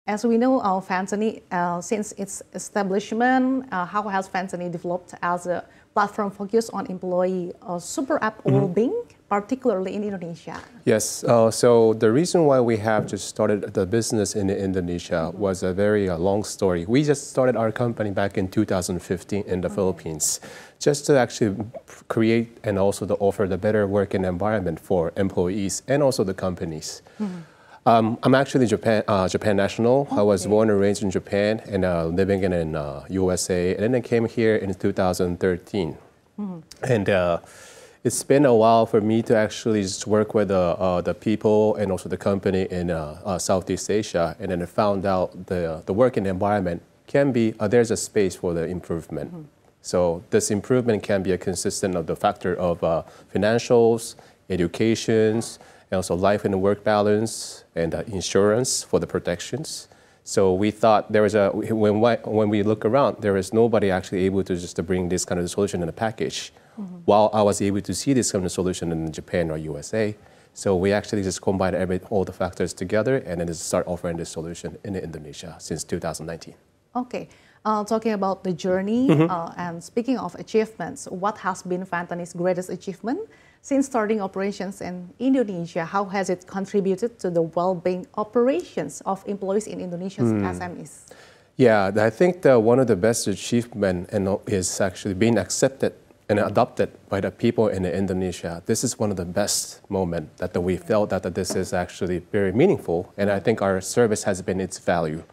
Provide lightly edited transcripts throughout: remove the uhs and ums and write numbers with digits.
As we know, Venteny, since its establishment, how has Venteny developed as a platform focused on employee super app well-being, particularly in Indonesia? Yes, so the reason why we have just started the business in Indonesia was a very long story. We just started our company back in 2015 in the Philippines, just to actually create and also to offer the better working environment for employees and also the companies. I'm actually Japan national. I was born and raised in Japan and living in USA. And then I came here in 2013. And it's been a while for me to actually just work with the people and also the company in Southeast Asia. And then I found out the working environment can be, there's a space for the improvement. So this improvement can be a consistent of the factor of financials, educations, and also life and work balance and insurance for the protections. So we thought there was when we look around, there is nobody actually able to just to bring this kind of solution in a package. While I was able to see this kind of solution in Japan or USA, so we actually just combined all the factors together and then just start offering this solution in Indonesia since 2019. Okay. Talking about the journey and speaking of achievements, what has been Venteny's greatest achievement since starting operations in Indonesia? How has it contributed to the well-being operations of employees in Indonesia's SMEs? Yeah, I think that one of the best achievements is actually being accepted and adopted by the people in Indonesia. This is one of the best moments that we felt that this is actually very meaningful, and I think our service has been its value.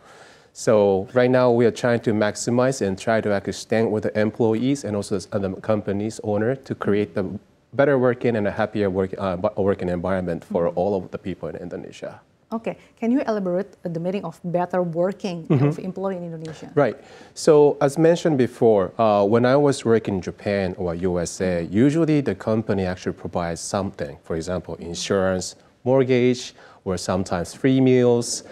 So right now we are trying to maximize and try to actually stand with the employees and also the company's owner to create the better working and a happier working environment for all of the people in Indonesia. Okay, can you elaborate the meaning of better working of employee in Indonesia? Right. So as mentioned before, when I was working in Japan or USA, usually the company actually provides something. For example, insurance, mortgage, or sometimes free meals.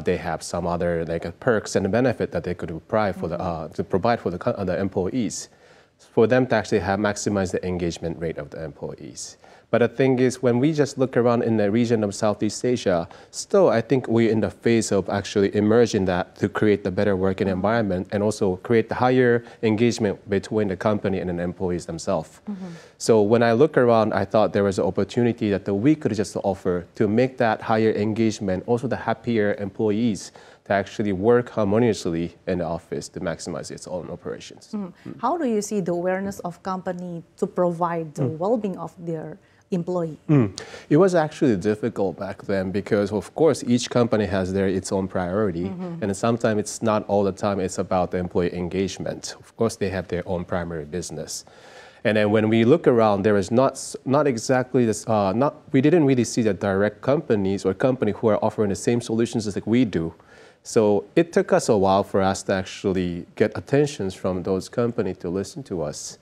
They have some other perks and benefit that they could provide for the employees, for them to actually maximize the engagement rate of the employees. But the thing is, when we just look around in the region of Southeast Asia, still I think we're in the phase of actually emerging that to create the better working environment and also create the higher engagement between the company and the employees themselves. So when I look around, I thought there was an opportunity that we could just offer to make that higher engagement, also the happier employees to actually work harmoniously in the office to maximize its own operations. How do you see the awareness of company to provide the well-being of their employee? It was actually difficult back then because, of course, each company has its own priority, and sometimes it's not all the time it's about the employee engagement. Of course, they have their own primary business. And then when we look around, there is not exactly this, we didn't really see the direct companies or company who are offering the same solutions as we do. So it took us a while for us to actually get attentions from those companies to listen to us.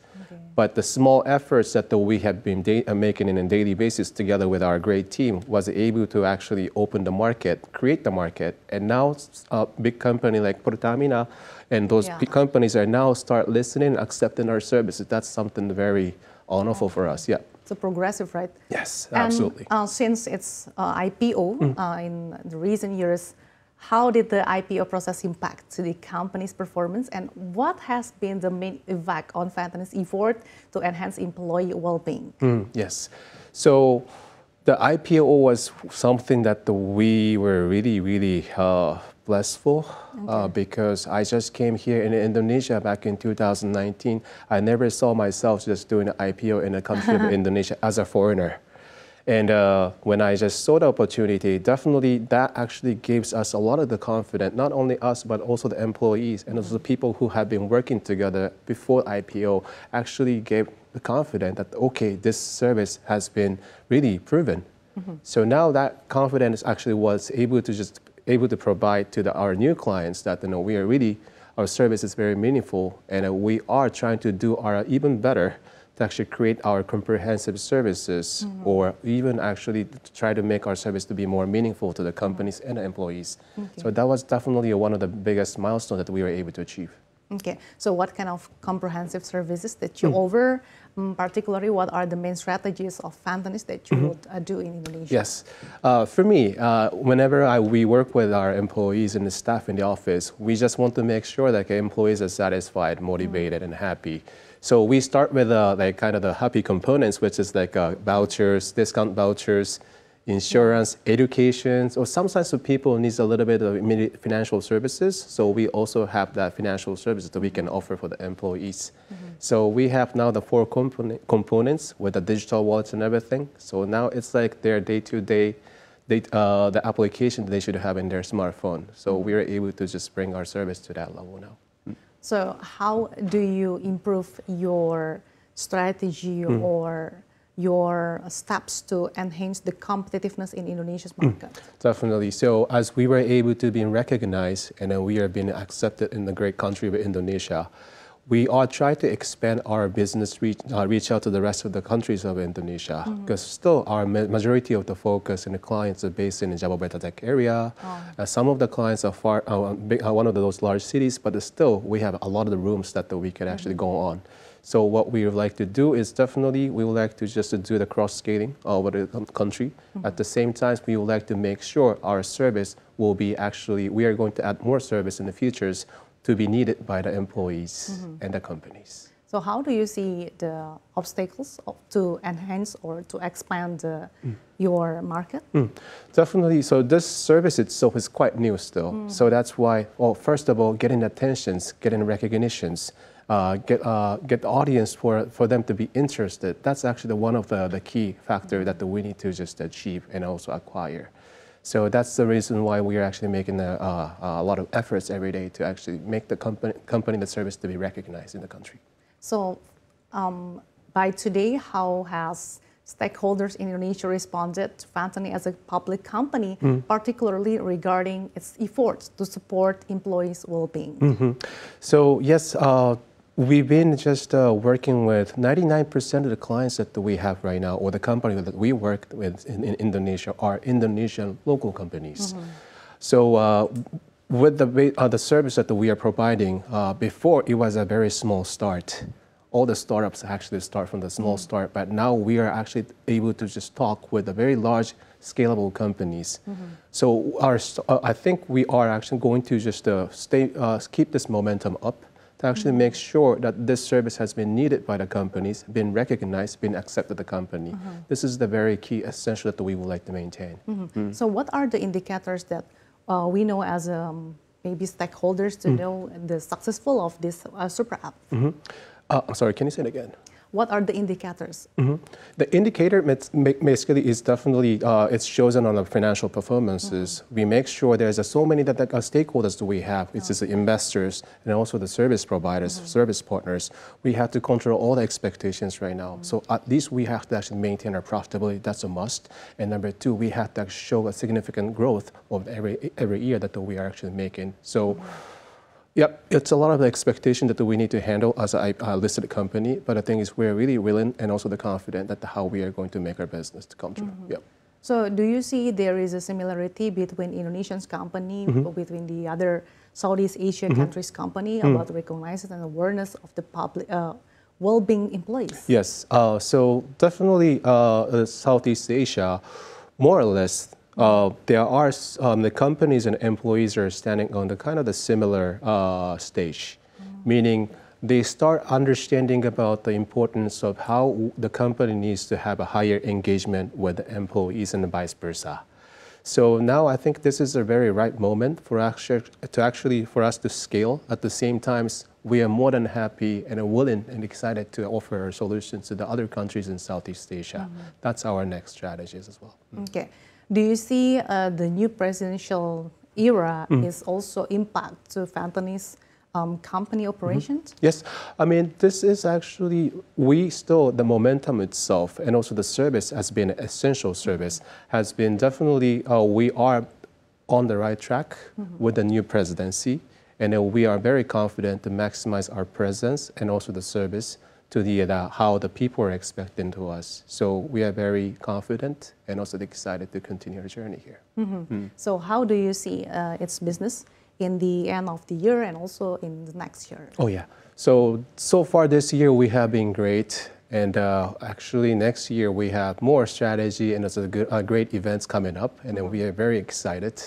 But the small efforts that we have been making on a daily basis together with our great team was able to actually open the market, create the market, and now a big company like Pertamina and those big companies are now start listening and accepting our services. That's something very honorable for us. Yeah. It's a progressive, right? Yes, absolutely. And since its IPO in the recent years, how did the IPO process impact the company's performance, and what has been the main effect on Venteny's effort to enhance employee well-being? Yes. So the IPO was something that we were really blissful because I just came here in Indonesia back in 2019. I never saw myself just doing an IPO in the country of Indonesia as a foreigner. And when I just saw the opportunity, definitely that actually gives us a lot of the confidence, not only us, but also the employees and also the people who have been working together before IPO actually gave the confidence that, okay, this service has been really proven. So now that confidence actually was able to provide to our new clients that we are really, our service is very meaningful and we are trying to do our even better to actually create our comprehensive services or even actually try to make our service to be more meaningful to the companies and the employees. So that was definitely one of the biggest milestones that we were able to achieve. Okay, so what kind of comprehensive services that you offer? Particularly, what are the main strategies of Venteny that you would do in Indonesia? Yes. For me, whenever we work with our employees and the staff in the office, we just want to make sure that employees are satisfied, motivated, and happy. So we start with like kind of the happy components, which is like vouchers, discount vouchers, insurance, education, or sometimes the people needs a little bit of immediate financial services. So we also have that financial services that we can offer for the employees. So we have now the 4 components with the digital wallets and everything. So now it's like their day-to-day, the application that they should have in their smartphone. So we are able to just bring our service to that level now. So how do you improve your strategy or your steps to enhance the competitiveness in Indonesia's market? Definitely. So as we were able to be recognized and then we are being accepted in the great country of Indonesia, we are trying to expand our business reach out to the rest of the countries of Indonesia, because still our majority of the focus and the clients are based in the Jabodetabek area. Some of the clients are far, one of those large cities, but still we have a lot of the rooms that we can actually go on. So what we would like to do is definitely we would like to just do the cross-scaling over the country. At the same time, we would like to make sure our service will be actually, we are going to add more service in the futures to be needed by the employees and the companies. So how do you see the obstacles to enhance or to expand your market? Definitely. So this service itself is quite new still. So that's why, well, first of all, getting attentions, getting recognitions, get the audience for them to be interested. That's actually one of the key factors that we need to just achieve and also acquire. So that's the reason why we are actually making a lot of efforts every day to actually make the company, the service to be recognized in the country. So by today, how has stakeholders in Indonesia responded to Venteny as a public company, particularly regarding its efforts to support employees' well-being? So yes, we've been just working with 99% of the clients that we have right now, or the company that we work with in Indonesia, are Indonesian local companies. So with the service that we are providing, before it was a very small start. All the startups actually start from the small start, but now we are actually able to just talk with the very large scalable companies. So I think we are actually going to just keep this momentum up to actually make sure that this service has been needed by the companies, been recognized, been accepted by the company. This is the very key essential that we would like to maintain. So what are the indicators that we know as maybe stakeholders to know the successful of this super app? I'm sorry, can you say it again? What are the indicators? The indicator basically is definitely, it's chosen on the financial performances. We make sure there's so many stakeholders that we have. It's just the investors and also the service providers, service partners. We have to control all the expectations right now. So at least we have to actually maintain our profitability. That's a must. And number 2, we have to show a significant growth of every year that we are actually making. So. Yep, it's a lot of the expectation that we need to handle as a listed company, but the thing is we're really willing and also the confident that how we are going to make our business to come through. Yep. So do you see there is a similarity between Indonesian's company, between the other Southeast Asia countries' company about recognizing and awareness of the public well-being employees? Yes, so definitely Southeast Asia, more or less, there are the companies and employees are standing on the kind of the similar stage, meaning they start understanding about the importance of how the company needs to have a higher engagement with the employees and vice versa. So now I think this is a very right moment for us to scale. At the same time, we are more than happy and willing and excited to offer our solutions to the other countries in Southeast Asia. That's our next strategies as well. Okay. Do you see the new presidential era is also impact to Venteny's company operations? Yes, I mean, this is actually, the momentum itself and also the service has been an essential service, has been definitely, we are on the right track with the new presidency, and we are very confident to maximize our presence and also the service to how the people are expecting to us. So we are very confident and also excited to continue our journey here. So how do you see its business in the end of the year and also in the next year? Oh yeah. So far this year we have been great. And actually next year we have more strategy and also great events coming up. And then we are very excited.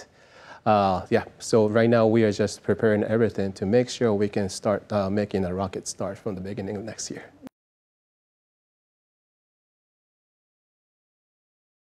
Yeah, so right now we are just preparing everything to make sure we can start making a rocket start from the beginning of next year.